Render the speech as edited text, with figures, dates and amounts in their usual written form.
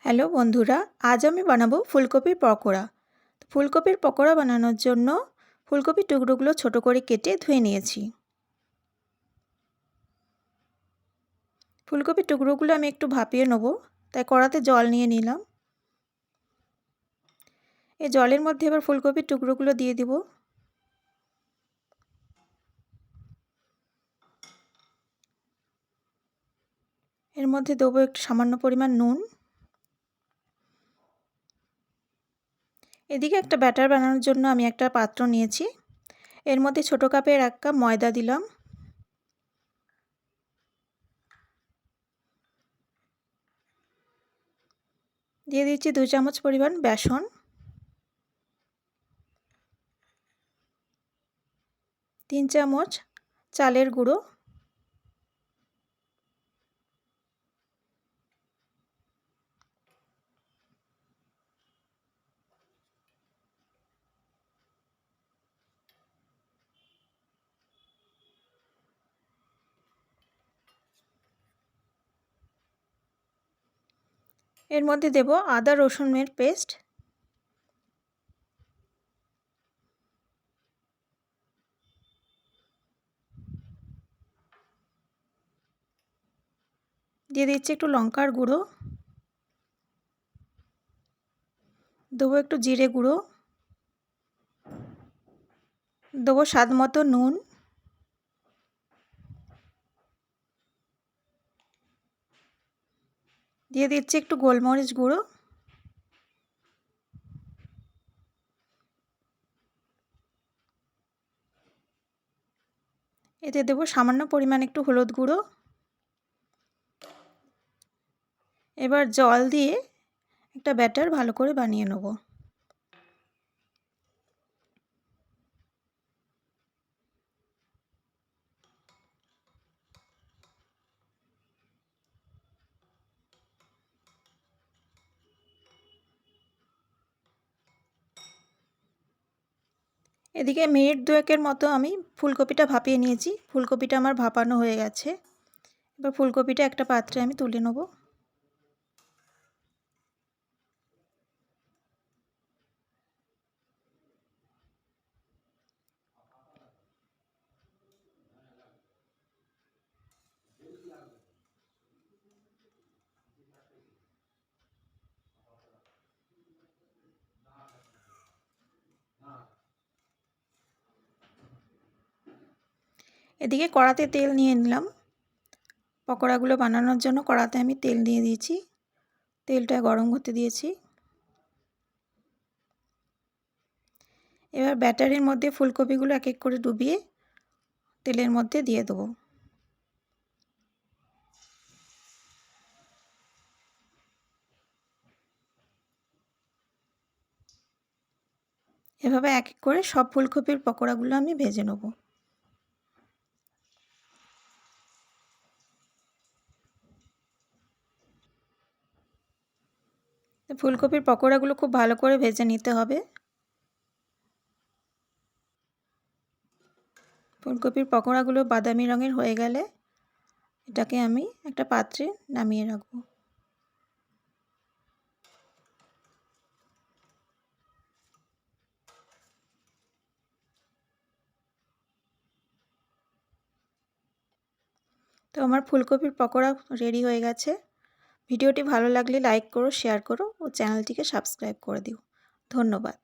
Hello বন্ধুরা, আজ আমি বানাবো ফুলকপির পকোড়া। ফুলকপির পকোড়া বানানোর জন্য ফুলকপির টুকরোগুলো ছোট করে কেটে ধুয়ে নিয়েছি। ফুলকপির টুকরোগুলো আমি একটু ভাপিয়ে নেব, তাই কড়াতে জল নিয়ে নিলাম। এই জলের মধ্যে এবার ফুলকপির টুকরোগুলো দিয়ে দিব। এর মধ্যে দেবো একটু সামান্য পরিমাণ নুন। এদিকে একটা ব্যাটার বানানোর জন্য আমি একটা পাত্র নিয়েছি। এর মধ্যে ছোট কাপের 1 কাপ ময়দা দিলাম। দিয়ে দিচ্ছি 2 চামচ পরিমাণ বেসন। 3 চামচ চালের গুঁড়ো। এর মধ্যে দেব আদা রসুনের পেস্ট। দিয়ে দিচ্ছি একটু লঙ্কার গুঁড়ো। দেবো একটু জিরে গুঁড়ো। দেবো স্বাদ মতো নুন। দিয়ে দিচ্ছি একটু গোলমরিচ গুঁড়ো। এতে দেবো সামান্য পরিমাণ একটু হলুদ গুঁড়ো। এবার জল দিয়ে একটা ব্যাটার ভালো করে বানিয়ে নেব। এদিকে মিনিট 2 মতো আমি ফুলকপিটা ভাপিয়ে নিয়েছি। ফুলকপিটা আমার ভাপানো হয়ে গেছে। এবার ফুলকপিটা একটা পাত্রে আমি তুলে নেব। এদিকে কড়াতে তেল নিয়ে নিলাম। পকোড়াগুলো বানানোর জন্য কড়াতে আমি তেল দিয়ে দিয়েছি। তেলটা গরম হতে দিয়েছি। এবার ব্যাটারের মধ্যে ফুলকপিগুলো এক এক করে ডুবিয়ে তেলের মধ্যে দিয়ে দেবো। এভাবে এক এক করে সব ফুলকপির পকোড়াগুলো আমি ভেজে নেব। ফুলকপির পকোড়াগুলো খুব ভালো করে ভেজে নিতে হবে। ফুলকপির পকোড়াগুলো বাদামি রঙের হয়ে গেলে এটাকে আমি একটা পাত্রে নামিয়ে রাখব। তো আমার ফুলকপির পকোড়া রেডি হয়ে গেছে। ভিডিওটি ভালো লাগলে লাইক করো, শেয়ার করো ও চ্যানেলটিকে সাবস্ক্রাইব করে দিও। ধন্যবাদ।